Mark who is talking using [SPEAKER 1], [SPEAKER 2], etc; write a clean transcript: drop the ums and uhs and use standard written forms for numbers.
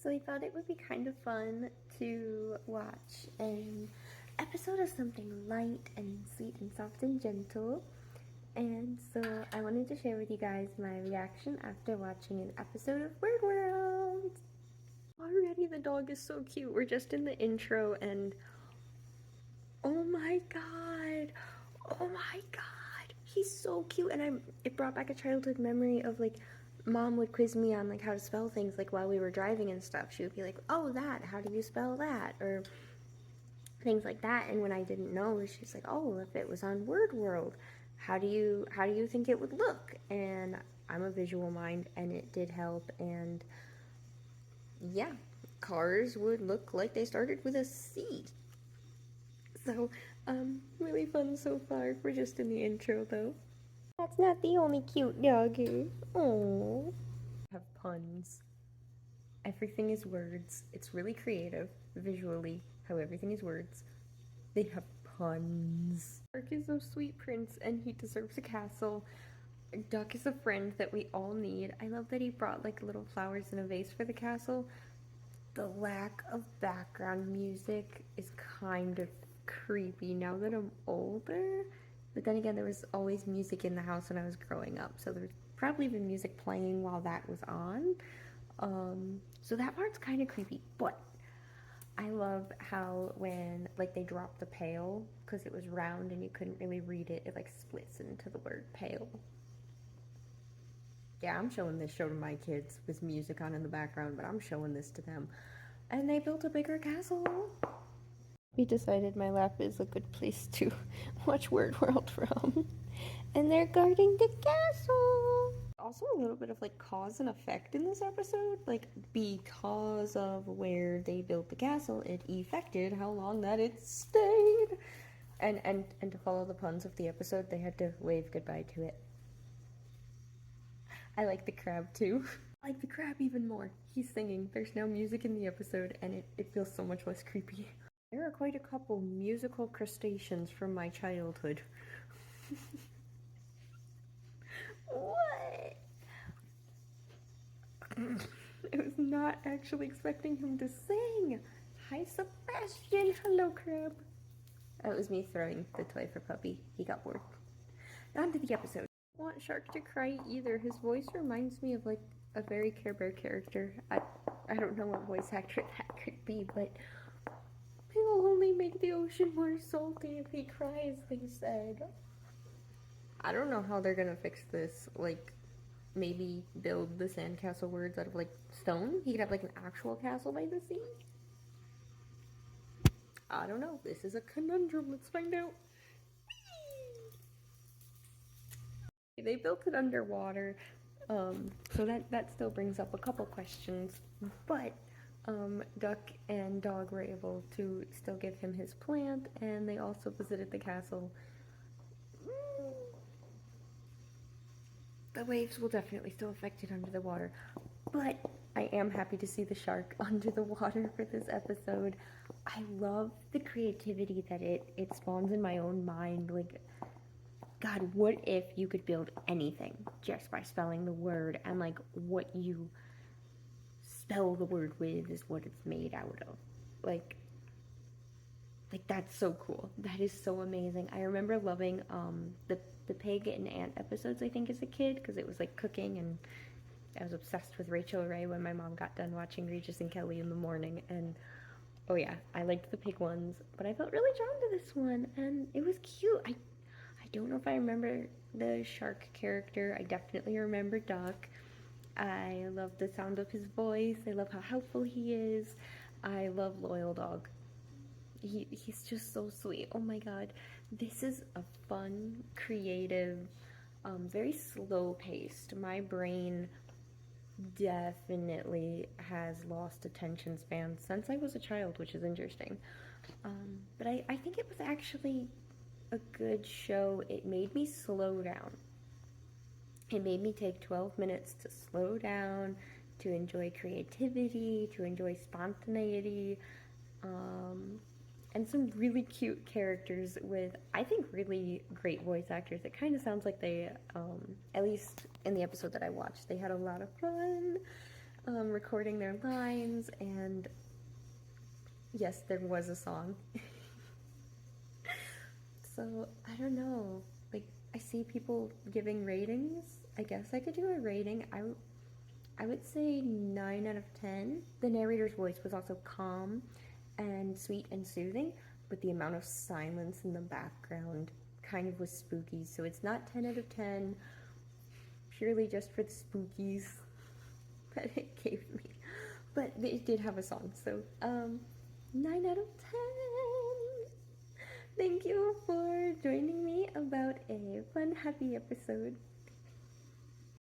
[SPEAKER 1] So I thought it would be kind of fun to watch an episode of something light and sweet and soft and gentle. And so I wanted to share with you guys my reaction after watching an episode of Word World. Already the dog is so cute. We're just in the intro and oh my god. Oh my god. He's so cute and it brought back a childhood memory of like Mom would quiz me on like how to spell things like while we were driving and stuff. She would be like, "Oh, that. How do you spell that?" or things like that. And when I didn't know, she's like, "Oh, if it was on Word World, how do you think it would look?" And I'm a visual mind, and it did help. And yeah, cars would look like they started with a C. So, really fun so far. We're just in the intro though. That's not the only cute doggy. Oh, have puns. Everything is words. It's really creative visually how everything is words. They have puns. Shark is a sweet prince and he deserves a castle. Duck is a friend that we all need. I love that he brought like little flowers in a vase for the castle. The lack of background music is kind of creepy now that I'm older. But then again, there was always music in the house when I was growing up, so there's probably been music playing while that was on. So that part's kind of creepy, but I love how when like they dropped the pail because it was round and you couldn't really read it, it like splits into the word pail. Yeah, I'm showing this show to my kids with music on in the background, but I'm showing this to them. And they built a bigger castle. We decided my lap is a good place to watch Word World from. And they're guarding the castle. Also a little bit of like cause and effect in this episode. Like because of where they built the castle, it affected how long that it stayed. And to follow the puns of the episode, they had to wave goodbye to it. I like the crab too. I like the crab even more. He's singing. There's now music in the episode and it feels so much less creepy. There are quite a couple musical crustaceans from my childhood. What? I was not actually expecting him to sing. Hi, Sebastian. Hello, crab. That was me throwing the toy for Puppy. He got bored. On to the episode. I don't want Shark to cry either. His voice reminds me of like a very Care Bear character. I don't know what voice actor that could be, but it will only make the ocean more salty if he cries, they said. I don't know how they're gonna fix this. Like, maybe build the sandcastle words out of like stone? He could have like an actual castle by the sea? I don't know. This is a conundrum. Let's find out. They built it underwater, so that still brings up a couple questions. But Duck and Dog were able to still give him his plant, and they also visited the castle. The waves will definitely still affect it under the water, but I am happy to see the shark under the water for this episode. I love the creativity that it spawns in my own mind. Like, God, what if you could build anything just by spelling the word, and like what you spell the word with is what it's made out of. Like that's so cool. That is so amazing. I remember loving the pig and ant episodes, I think, as a kid, because it was like cooking, and I was obsessed with Rachel Ray when my mom got done watching Regis and Kelly in the morning. And oh yeah, I liked the pig ones, but I felt really drawn to this one, and it was cute. I don't know if I remember the shark character. I definitely remember Duck. I love the sound of his voice. I love how helpful he is. I love Loyal Dog. He's just so sweet. Oh my god. This is a fun, creative, very slow paced. My brain definitely has lost attention span since I was a child, which is interesting. But I think it was actually a good show. It made me slow down. It made me take 12 minutes to slow down, to enjoy creativity, to enjoy spontaneity, and some really cute characters with, I think, really great voice actors. It kind of sounds like they, at least in the episode that I watched, they had a lot of fun. recording their lines, and yes, there was a song. So, I don't know. Like, I see people giving ratings. I guess I could do a rating. I would say 9 out of 10. The narrator's voice was also calm and sweet and soothing, but the amount of silence in the background kind of was spooky. So it's not 10 out of 10, purely just for the spookies that it gave me. But it did have a song, so 9 out of 10. Thank you for joining me about a fun, happy episode.